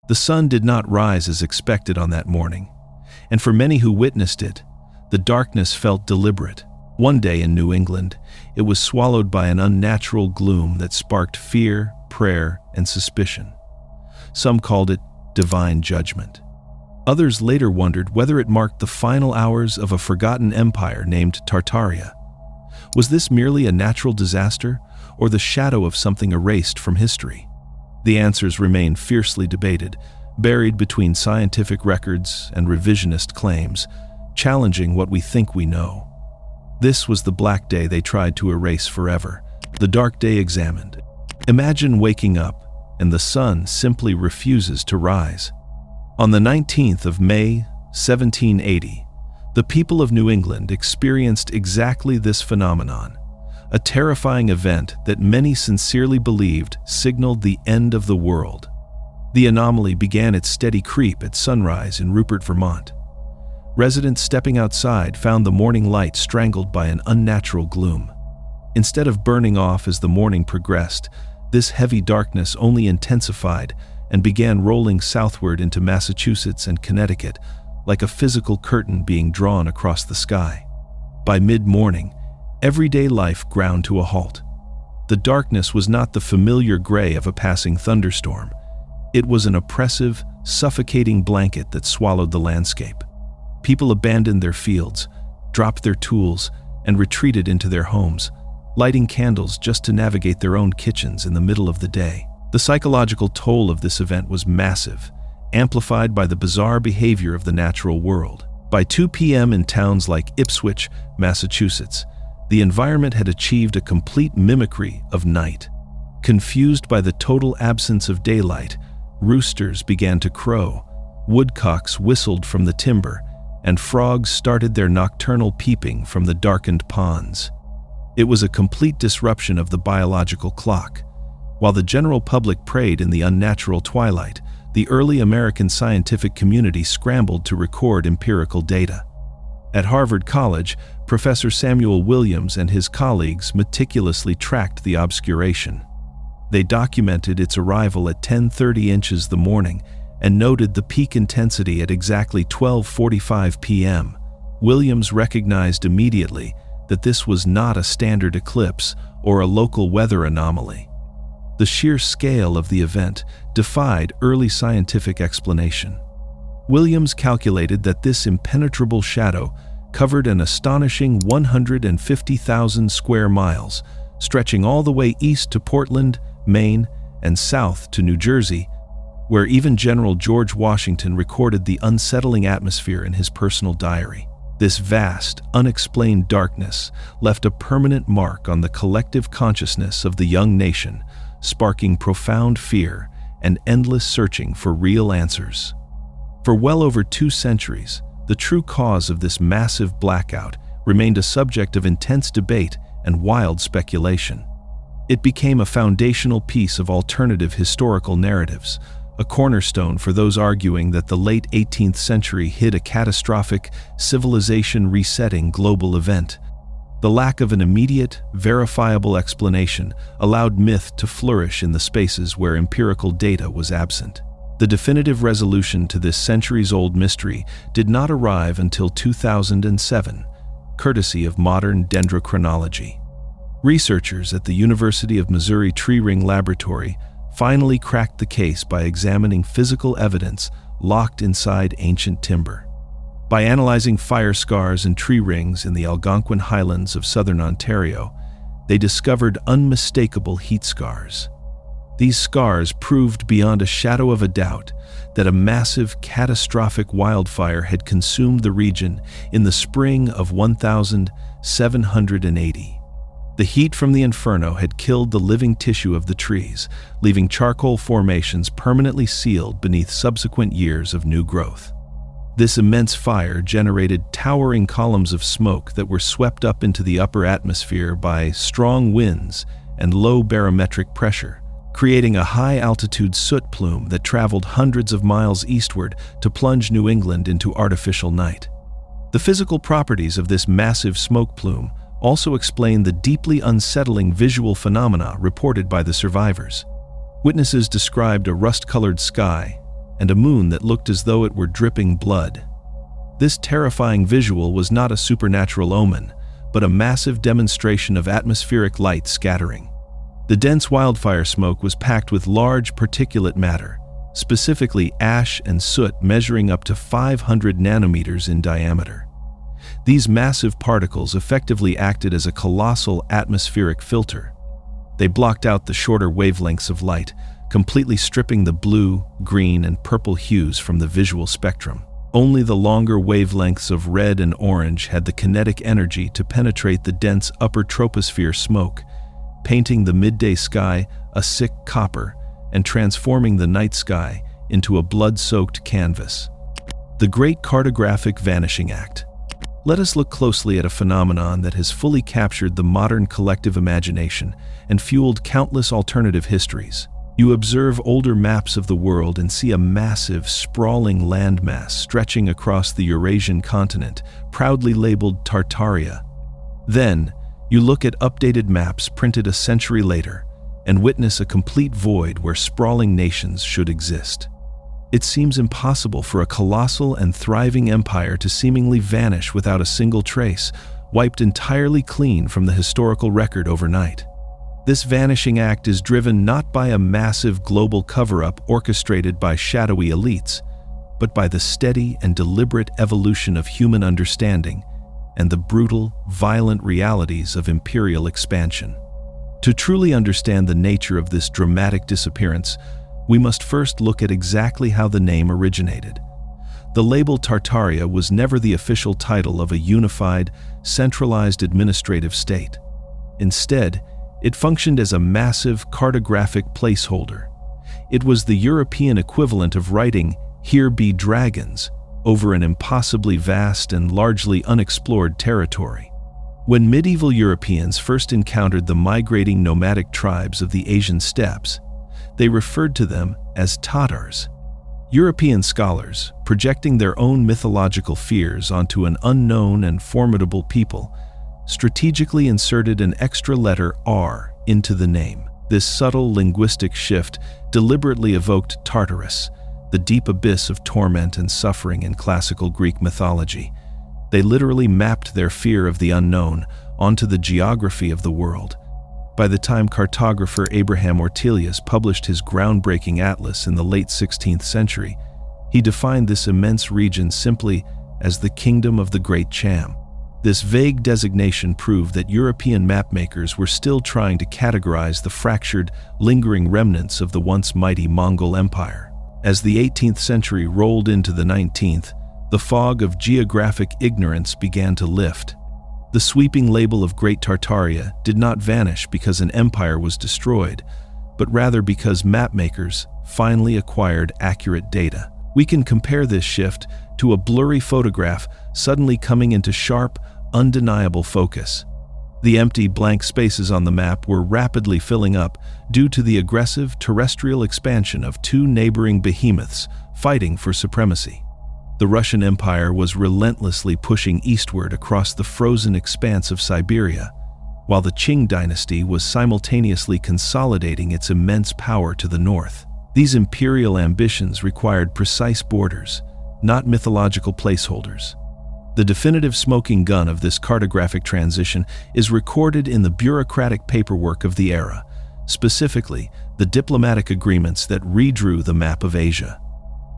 The sun did not rise as expected on that morning, and for many who witnessed it, the darkness felt deliberate. One day in New England, it was swallowed by an unnatural gloom that sparked fear, prayer, and suspicion. Some called it divine judgment. Others later wondered whether it marked the final hours of a forgotten empire named Tartaria. Was this merely a natural disaster, or the shadow of something erased from history? The answers remain fiercely debated, buried between scientific records and revisionist claims, challenging what we think we know. This was the black day they tried to erase forever, the dark day examined. Imagine waking up and the sun simply refuses to rise. On the 19th of May, 1780, the people of New England experienced exactly this phenomenon, a terrifying event that many sincerely believed signaled the end of the world. The anomaly began its steady creep at sunrise in Rupert, Vermont. Residents stepping outside found the morning light strangled by an unnatural gloom. Instead of burning off as the morning progressed, this heavy darkness only intensified and began rolling southward into Massachusetts and Connecticut, like a physical curtain being drawn across the sky. By mid-morning, everyday life ground to a halt. The darkness was not the familiar gray of a passing thunderstorm. It was an oppressive, suffocating blanket that swallowed the landscape. People abandoned their fields, dropped their tools, and retreated into their homes, lighting candles just to navigate their own kitchens in the middle of the day. The psychological toll of this event was massive, amplified by the bizarre behavior of the natural world. By 2 p.m. in towns like Ipswich, Massachusetts, the environment had achieved a complete mimicry of night. Confused by the total absence of daylight, roosters began to crow, woodcocks whistled from the timber, and frogs started their nocturnal peeping from the darkened ponds. It was a complete disruption of the biological clock. While the general public prayed in the unnatural twilight, the early American scientific community scrambled to record empirical data. At Harvard College, Professor Samuel Williams and his colleagues meticulously tracked the obscuration. They documented its arrival at 10:30 inches the morning and noted the peak intensity at exactly 12:45 p.m. Williams recognized immediately that this was not a standard eclipse or a local weather anomaly. The sheer scale of the event defied early scientific explanation. Williams calculated that this impenetrable shadow covered an astonishing 150,000 square miles, stretching all the way east to Portland, Maine, and south to New Jersey, where even General George Washington recorded the unsettling atmosphere in his personal diary. This vast, unexplained darkness left a permanent mark on the collective consciousness of the young nation, sparking profound fear and endless searching for real answers. For well over 2 centuries, the true cause of this massive blackout remained a subject of intense debate and wild speculation. It became a foundational piece of alternative historical narratives, a cornerstone for those arguing that the late 18th century hid a catastrophic, civilization-resetting global event. The lack of an immediate, verifiable explanation allowed myth to flourish in the spaces where empirical data was absent. The definitive resolution to this centuries-old mystery did not arrive until 2007, courtesy of modern dendrochronology. Researchers at the University of Missouri Tree Ring Laboratory finally cracked the case by examining physical evidence locked inside ancient timber. By analyzing fire scars and tree rings in the Algonquin Highlands of southern Ontario, they discovered unmistakable heat scars. These scars proved beyond a shadow of a doubt that a massive, catastrophic wildfire had consumed the region in the spring of 1780. The heat from the inferno had killed the living tissue of the trees, leaving charcoal formations permanently sealed beneath subsequent years of new growth. This immense fire generated towering columns of smoke that were swept up into the upper atmosphere by strong winds and low barometric pressure, creating a high-altitude soot plume that traveled hundreds of miles eastward to plunge New England into artificial night. The physical properties of this massive smoke plume also explain the deeply unsettling visual phenomena reported by the survivors. Witnesses described a rust-colored sky, and a moon that looked as though it were dripping blood. This terrifying visual was not a supernatural omen, but a massive demonstration of atmospheric light scattering. The dense wildfire smoke was packed with large particulate matter, specifically ash and soot measuring up to 500 nanometers in diameter. These massive particles effectively acted as a colossal atmospheric filter. They blocked out the shorter wavelengths of light, completely stripping the blue, green, and purple hues from the visual spectrum. Only the longer wavelengths of red and orange had the kinetic energy to penetrate the dense upper troposphere smoke, painting the midday sky a sick copper and transforming the night sky into a blood-soaked canvas. The Great Cartographic Vanishing Act. Let us look closely at a phenomenon that has fully captured the modern collective imagination and fueled countless alternative histories. You observe older maps of the world and see a massive, sprawling landmass stretching across the Eurasian continent, proudly labeled Tartaria. Then, you look at updated maps printed a century later and witness a complete void where sprawling nations should exist. It seems impossible for a colossal and thriving empire to seemingly vanish without a single trace, wiped entirely clean from the historical record overnight. This vanishing act is driven not by a massive global cover-up orchestrated by shadowy elites, but by the steady and deliberate evolution of human understanding and the brutal, violent realities of imperial expansion. To truly understand the nature of this dramatic disappearance, we must first look at exactly how the name originated. The label Tartaria was never the official title of a unified, centralized administrative state. Instead, it functioned as a massive cartographic placeholder. It was the European equivalent of writing "Here be dragons" over an impossibly vast and largely unexplored territory. When medieval Europeans first encountered the migrating nomadic tribes of the Asian steppes, they referred to them as Tatars. European scholars, projecting their own mythological fears onto an unknown and formidable people, strategically inserted an extra letter R into the name. This subtle linguistic shift deliberately evoked Tartarus, the deep abyss of torment and suffering in classical Greek mythology. They literally mapped their fear of the unknown onto the geography of the world. By the time cartographer Abraham Ortelius published his groundbreaking atlas in the late 16th century, he defined this immense region simply as the Kingdom of the Great Cham. This vague designation proved that European mapmakers were still trying to categorize the fractured, lingering remnants of the once mighty Mongol Empire. As the 18th century rolled into the 19th, the fog of geographic ignorance began to lift. The sweeping label of Great Tartaria did not vanish because an empire was destroyed, but rather because mapmakers finally acquired accurate data. We can compare this shift to a blurry photograph suddenly coming into sharp, undeniable focus. The empty blank spaces on the map were rapidly filling up due to the aggressive terrestrial expansion of two neighboring behemoths fighting for supremacy. The Russian Empire was relentlessly pushing eastward across the frozen expanse of Siberia, while the Qing dynasty was simultaneously consolidating its immense power to the north. These imperial ambitions required precise borders, not mythological placeholders. The definitive smoking gun of this cartographic transition is recorded in the bureaucratic paperwork of the era, specifically the diplomatic agreements that redrew the map of Asia.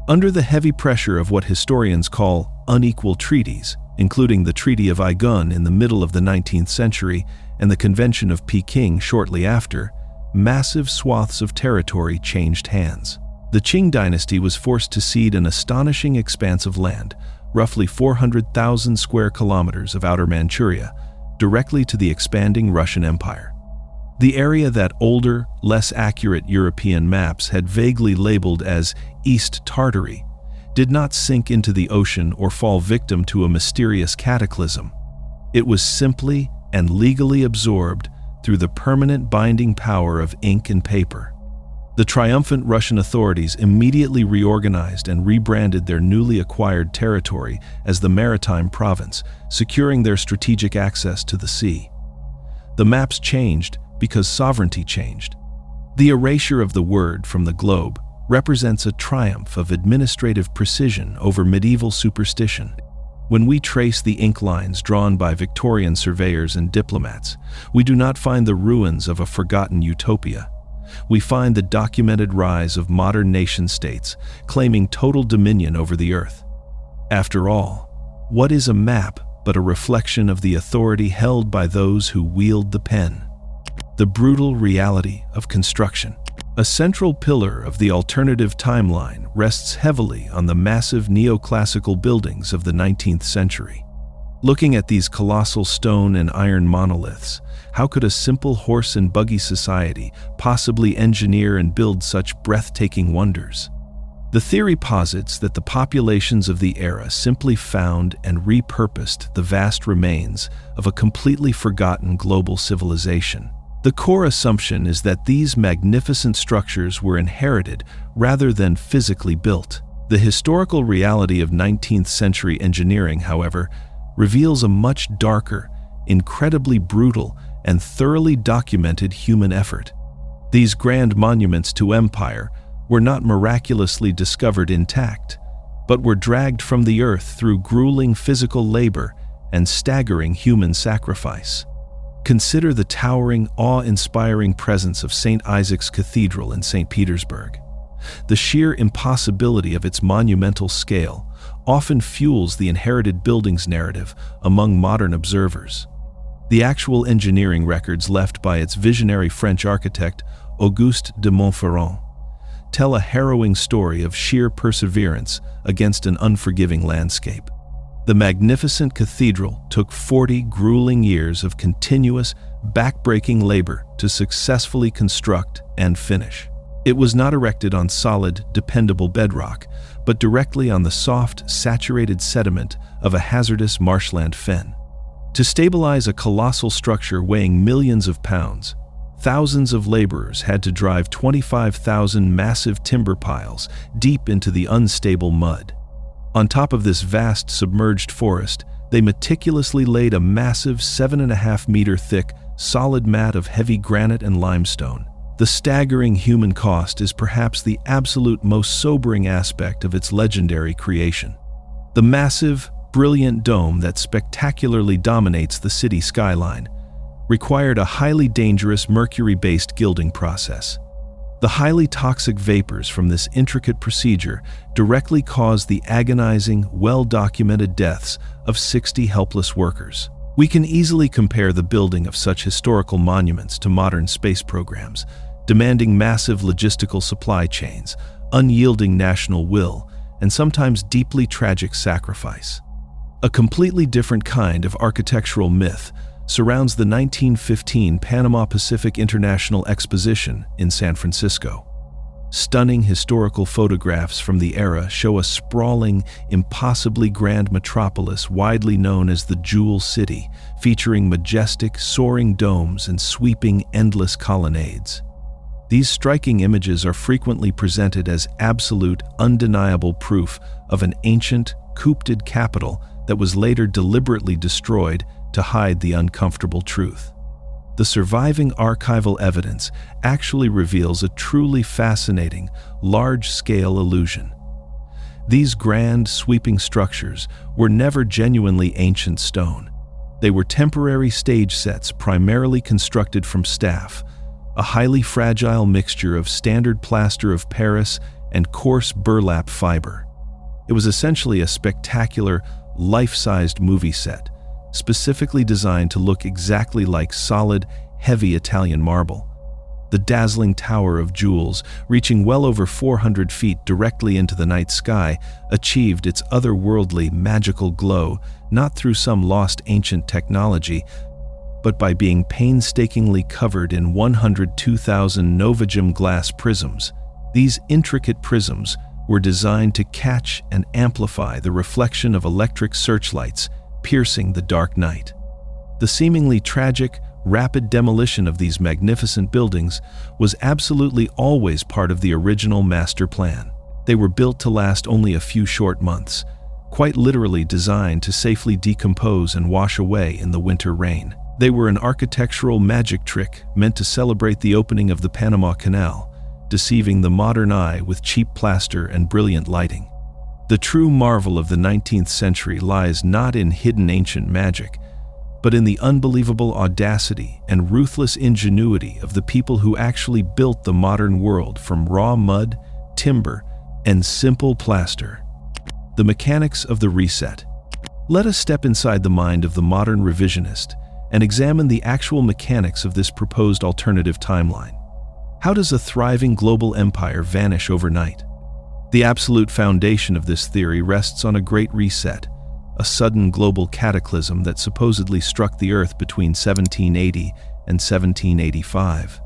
Under the heavy pressure of what historians call unequal treaties, including the Treaty of Aigun in the middle of the 19th century and the Convention of Peking shortly after, massive swaths of territory changed hands. The Qing dynasty was forced to cede an astonishing expanse of land, roughly 400,000 square kilometers of outer Manchuria, directly to the expanding Russian Empire. The area that older, less accurate European maps had vaguely labeled as East Tartary did not sink into the ocean or fall victim to a mysterious cataclysm. It was simply and legally absorbed through the permanent binding power of ink and paper. The triumphant Russian authorities immediately reorganized and rebranded their newly acquired territory as the Maritime Province, securing their strategic access to the sea. The maps changed because sovereignty changed. The erasure of the word from the globe represents a triumph of administrative precision over medieval superstition. When we trace the ink lines drawn by Victorian surveyors and diplomats, we do not find the ruins of a forgotten utopia. We find the documented rise of modern nation-states, claiming total dominion over the earth. After all, what is a map but a reflection of the authority held by those who wield the pen? The brutal reality of construction. A central pillar of the alternative timeline rests heavily on the massive neoclassical buildings of the 19th century. Looking at these colossal stone and iron monoliths, how could a simple horse and buggy society possibly engineer and build such breathtaking wonders? The theory posits that the populations of the era simply found and repurposed the vast remains of a completely forgotten global civilization. The core assumption is that these magnificent structures were inherited rather than physically built. The historical reality of 19th century engineering, however, reveals a much darker, incredibly brutal, and thoroughly documented human effort. These grand monuments to empire were not miraculously discovered intact, but were dragged from the earth through grueling physical labor and staggering human sacrifice. Consider the towering, awe-inspiring presence of St. Isaac's Cathedral in St. Petersburg. The sheer impossibility of its monumental scale often fuels the inherited buildings narrative among modern observers. The actual engineering records left by its visionary French architect, Auguste de Montferrand, tell a harrowing story of sheer perseverance against an unforgiving landscape. The magnificent cathedral took 40 grueling years of continuous, back-breaking labor to successfully construct and finish. It was not erected on solid, dependable bedrock, but directly on the soft, saturated sediment of a hazardous marshland fen. To stabilize a colossal structure weighing millions of pounds, thousands of laborers had to drive 25,000 massive timber piles deep into the unstable mud. On top of this vast submerged forest, they meticulously laid a massive 7.5-meter thick, solid mat of heavy granite and limestone. The staggering human cost is perhaps the absolute most sobering aspect of its legendary creation. The massive, brilliant dome that spectacularly dominates the city skyline required a highly dangerous mercury-based gilding process. The highly toxic vapors from this intricate procedure directly caused the agonizing, well-documented deaths of 60 helpless workers. We can easily compare the building of such historical monuments to modern space programs, demanding massive logistical supply chains, unyielding national will, and sometimes deeply tragic sacrifice. A completely different kind of architectural myth surrounds the 1915 Panama Pacific International Exposition in San Francisco. Stunning historical photographs from the era show a sprawling, impossibly grand metropolis widely known as the Jewel City, featuring majestic, soaring domes and sweeping, endless colonnades. These striking images are frequently presented as absolute, undeniable proof of an ancient, couped capital that was later deliberately destroyed to hide the uncomfortable truth. The surviving archival evidence actually reveals a truly fascinating, large-scale illusion. These grand, sweeping structures were never genuinely ancient stone. They were temporary stage sets primarily constructed from staff, a highly fragile mixture of standard plaster of Paris and coarse burlap fiber. It was essentially a spectacular, life-sized movie set, specifically designed to look exactly like solid, heavy Italian marble. The dazzling tower of jewels, reaching well over 400 feet directly into the night sky, achieved its otherworldly, magical glow not through some lost ancient technology, but by being painstakingly covered in 102,000 Novagem glass prisms. These intricate prisms were designed to catch and amplify the reflection of electric searchlights piercing the dark night. The seemingly tragic, rapid demolition of these magnificent buildings was absolutely always part of the original master plan. They were built to last only a few short months, quite literally designed to safely decompose and wash away in the winter rain. They were an architectural magic trick meant to celebrate the opening of the Panama Canal deceiving the modern eye with cheap plaster and brilliant lighting. The true marvel of the 19th century lies not in hidden ancient magic, but in the unbelievable audacity and ruthless ingenuity of the people who actually built the modern world from raw mud, timber, and simple plaster. The mechanics of the reset. Let us step inside the mind of the modern revisionist and examine the actual mechanics of this proposed alternative timeline. How does a thriving global empire vanish overnight? The absolute foundation of this theory rests on a great reset, a sudden global cataclysm that supposedly struck the Earth between 1780 and 1785.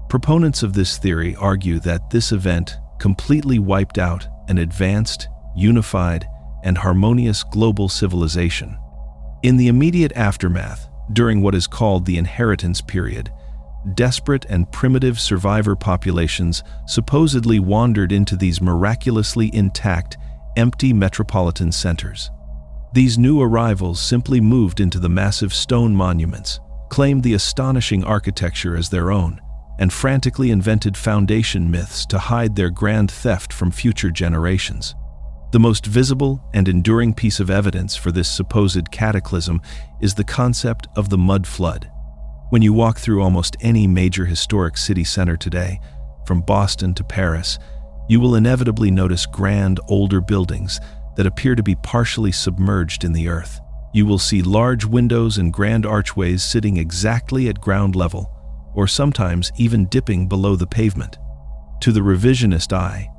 Proponents of this theory argue that this event completely wiped out an advanced, unified, and harmonious global civilization. In the immediate aftermath, during what is called the inheritance period, desperate and primitive survivor populations supposedly wandered into these miraculously intact, empty metropolitan centers. These new arrivals simply moved into the massive stone monuments, claimed the astonishing architecture as their own, and frantically invented foundation myths to hide their grand theft from future generations. The most visible and enduring piece of evidence for this supposed cataclysm is the concept of the mud flood. When you walk through almost any major historic city center today, from Boston to Paris, you will inevitably notice grand, older buildings that appear to be partially submerged in the earth. You will see large windows and grand archways sitting exactly at ground level, or sometimes even dipping below the pavement. To the revisionist eye,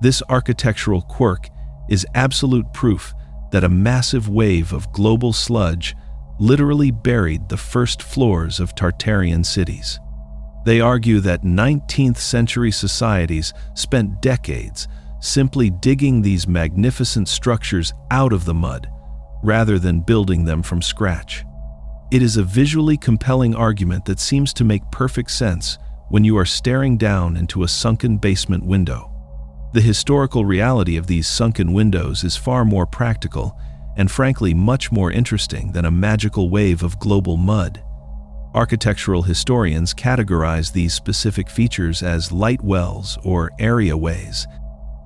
this architectural quirk is absolute proof that a massive wave of global sludge literally buried the first floors of Tartarian cities. They argue that 19th century societies spent decades simply digging these magnificent structures out of the mud rather than building them from scratch. It is a visually compelling argument that seems to make perfect sense when you are staring down into a sunken basement window. The historical reality of these sunken windows is far more practical and frankly much more interesting than a magical wave of global mud. Architectural historians categorize these specific features as light wells or areaways.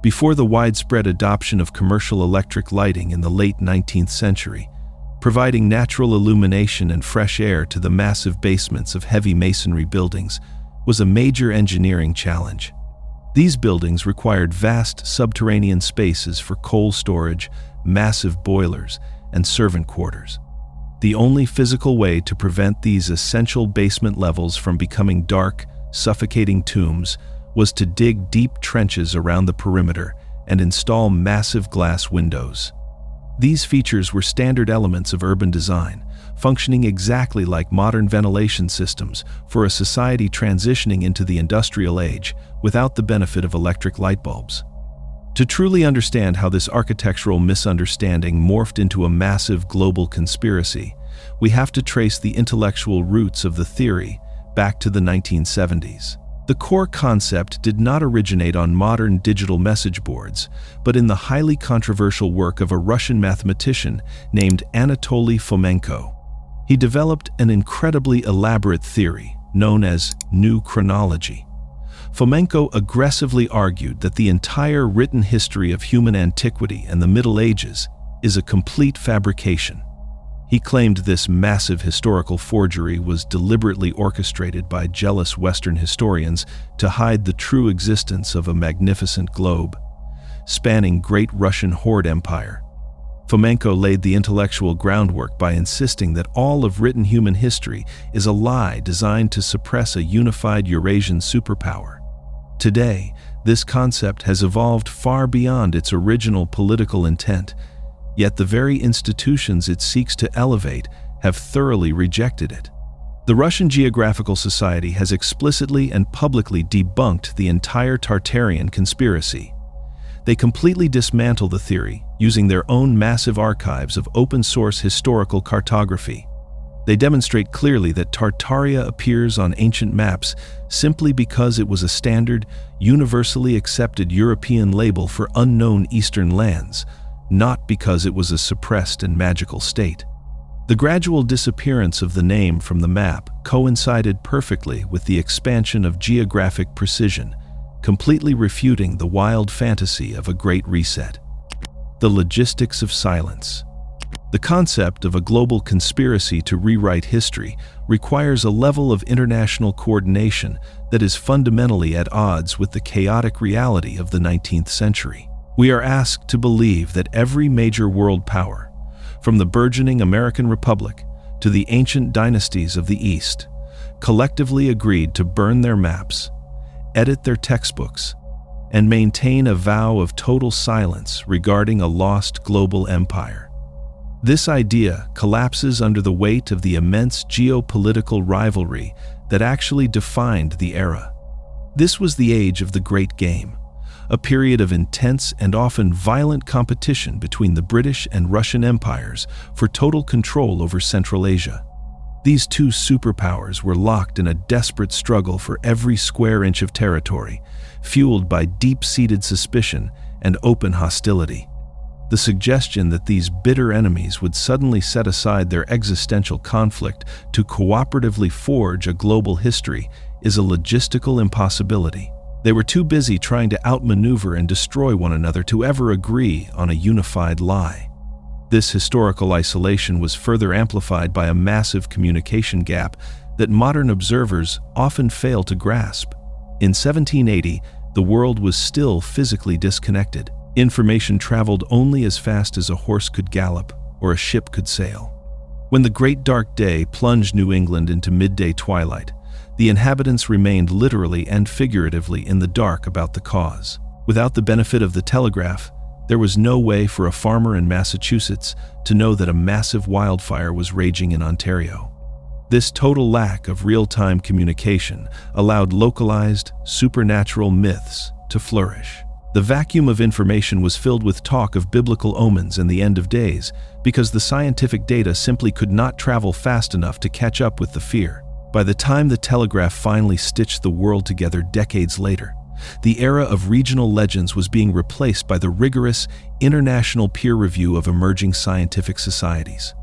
Before the widespread adoption of commercial electric lighting in the late 19th century, providing natural illumination and fresh air to the massive basements of heavy masonry buildings was a major engineering challenge. These buildings required vast subterranean spaces for coal storage, massive boilers, and servant quarters. The only physical way to prevent these essential basement levels from becoming dark, suffocating tombs was to dig deep trenches around the perimeter and install massive glass windows. These features were standard elements of urban design, functioning exactly like modern ventilation systems for a society transitioning into the industrial age without the benefit of electric light bulbs. To truly understand how this architectural misunderstanding morphed into a massive global conspiracy, we have to trace the intellectual roots of the theory back to the 1970s. The core concept did not originate on modern digital message boards, but in the highly controversial work of a Russian mathematician named Anatoly Fomenko. He developed an incredibly elaborate theory known as new chronology. Fomenko aggressively argued that the entire written history of human antiquity and the Middle Ages is a complete fabrication. He claimed this massive historical forgery was deliberately orchestrated by jealous Western historians to hide the true existence of a magnificent globe, spanning Great Russian Horde Empire. Fomenko laid the intellectual groundwork by insisting that all of written human history is a lie designed to suppress a unified Eurasian superpower. Today, this concept has evolved far beyond its original political intent, yet the very institutions it seeks to elevate have thoroughly rejected it. The Russian Geographical Society has explicitly and publicly debunked the entire Tartarian conspiracy. They completely dismantle the theory using their own massive archives of open-source historical cartography. They demonstrate clearly that Tartaria appears on ancient maps simply because it was a standard, universally accepted European label for unknown Eastern lands, not because it was a suppressed and magical state. The gradual disappearance of the name from the map coincided perfectly with the expansion of geographic precision, completely refuting the wild fantasy of a Great Reset. The logistics of silence. The concept of a global conspiracy to rewrite history requires a level of international coordination that is fundamentally at odds with the chaotic reality of the 19th century. We are asked to believe that every major world power, from the burgeoning American Republic to the ancient dynasties of the East, collectively agreed to burn their maps, edit their textbooks, and maintain a vow of total silence regarding a lost global empire. This idea collapses under the weight of the immense geopolitical rivalry that actually defined the era. This was the age of the Great Game, a period of intense and often violent competition between the British and Russian empires for total control over Central Asia. These two superpowers were locked in a desperate struggle for every square inch of territory, fueled by deep-seated suspicion and open hostility. The suggestion that these bitter enemies would suddenly set aside their existential conflict to cooperatively forge a global history is a logistical impossibility. They were too busy trying to outmaneuver and destroy one another to ever agree on a unified lie. This historical isolation was further amplified by a massive communication gap that modern observers often fail to grasp. In 1780, the world was still physically disconnected. Information traveled only as fast as a horse could gallop or a ship could sail. When the Great Dark Day plunged New England into midday twilight, the inhabitants remained literally and figuratively in the dark about the cause. Without the benefit of the telegraph, there was no way for a farmer in Massachusetts to know that a massive wildfire was raging in Ontario. This total lack of real-time communication allowed localized, supernatural myths to flourish. The vacuum of information was filled with talk of biblical omens and the end of days because the scientific data simply could not travel fast enough to catch up with the fear. By the time the telegraph finally stitched the world together decades later, the era of regional legends was being replaced by the rigorous, international peer review of emerging scientific societies.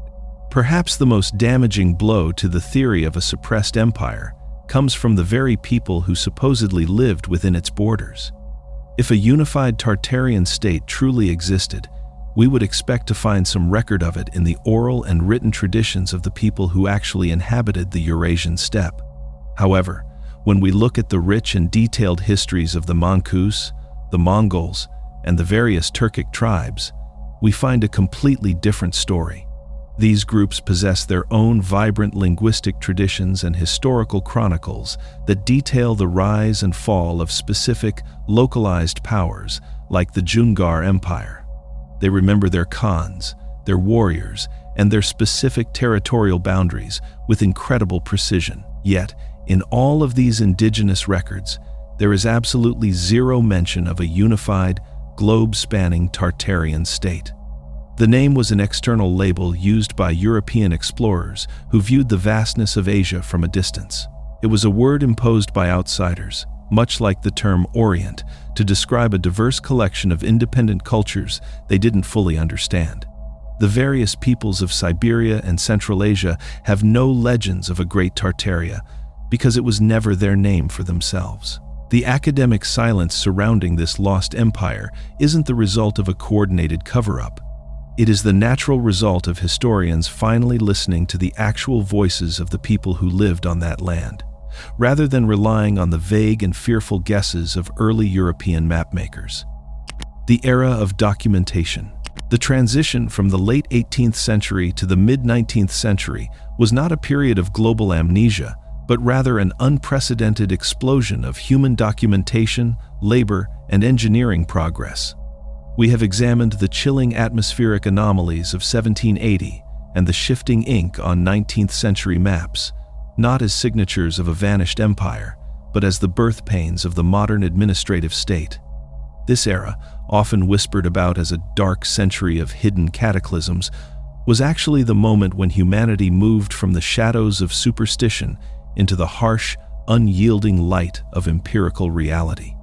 Perhaps the most damaging blow to the theory of a suppressed empire comes from the very people who supposedly lived within its borders. If a unified Tartarian state truly existed, we would expect to find some record of it in the oral and written traditions of the people who actually inhabited the Eurasian steppe. However, when we look at the rich and detailed histories of the Manchus, the Mongols, and the various Turkic tribes, we find a completely different story. These groups possess their own vibrant linguistic traditions and historical chronicles that detail the rise and fall of specific, localized powers like the Jungar Empire. They remember their khans, their warriors, and their specific territorial boundaries with incredible precision. Yet, in all of these indigenous records, there is absolutely zero mention of a unified, globe-spanning Tartarian state. The name was an external label used by European explorers who viewed the vastness of Asia from a distance. It was a word imposed by outsiders, much like the term Orient, to describe a diverse collection of independent cultures they didn't fully understand. The various peoples of Siberia and Central Asia have no legends of a great Tartaria because it was never their name for themselves. The academic silence surrounding this lost empire isn't the result of a coordinated cover-up. It is the natural result of historians finally listening to the actual voices of the people who lived on that land, rather than relying on the vague and fearful guesses of early European mapmakers. The era of documentation. The transition from the late 18th century to the mid-19th century was not a period of global amnesia, but rather an unprecedented explosion of human documentation, labor, and engineering progress. We have examined the chilling atmospheric anomalies of 1780 and the shifting ink on 19th century maps, not as signatures of a vanished empire, but as the birth pains of the modern administrative state. This era, often whispered about as a dark century of hidden cataclysms, was actually the moment when humanity moved from the shadows of superstition into the harsh, unyielding light of empirical reality.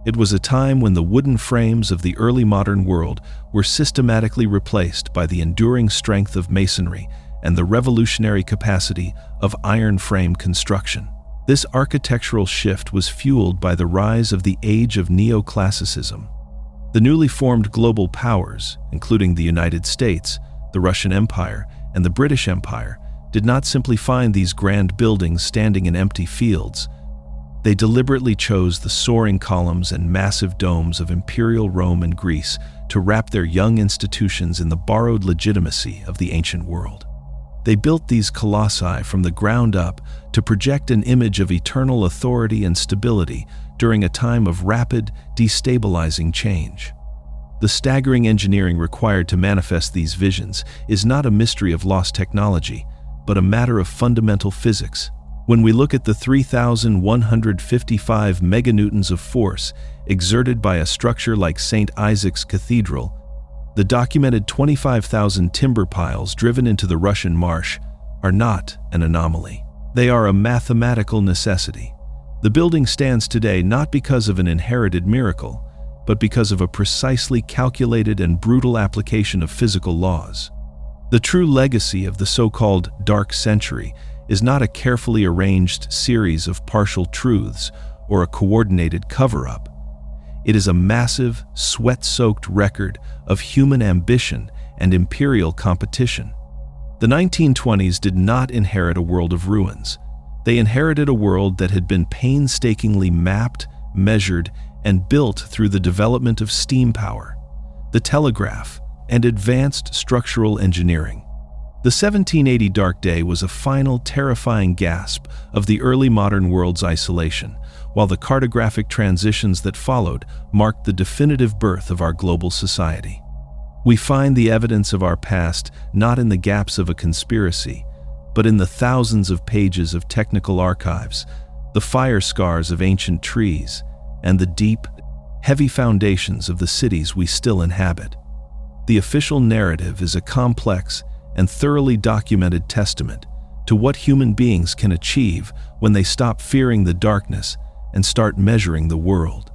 It was a time when the wooden frames of the early modern world were systematically replaced by the enduring strength of masonry and the revolutionary capacity of iron frame construction. This architectural shift was fueled by the rise of the age of neoclassicism. The newly formed global powers, including the United States, the Russian Empire, and the British Empire, did not simply find these grand buildings standing in empty fields. They deliberately chose the soaring columns and massive domes of imperial Rome and Greece to wrap their young institutions in the borrowed legitimacy of the ancient world. They built these colossi from the ground up to project an image of eternal authority and stability during a time of rapid, destabilizing change. The staggering engineering required to manifest these visions is not a mystery of lost technology, but a matter of fundamental physics. When we look at the 3,155 meganewtons of force exerted by a structure like St. Isaac's Cathedral, the documented 25,000 timber piles driven into the Russian marsh are not an anomaly. They are a mathematical necessity. The building stands today not because of an inherited miracle, but because of a precisely calculated and brutal application of physical laws. The true legacy of the so-called Dark Century is not a carefully arranged series of partial truths or a coordinated cover-up. It is a massive, sweat-soaked record of human ambition and imperial competition. The 1920s did not inherit a world of ruins. They inherited a world that had been painstakingly mapped, measured, and built through the development of steam power, the telegraph, and advanced structural engineering. The 1780 Dark Day was a final, terrifying gasp of the early modern world's isolation, while the cartographic transitions that followed marked the definitive birth of our global society. We find the evidence of our past not in the gaps of a conspiracy, but in the thousands of pages of technical archives, the fire scars of ancient trees, and the deep, heavy foundations of the cities we still inhabit. The official narrative is a complex and thoroughly documented testament to what human beings can achieve when they stop fearing the darkness and start measuring the world.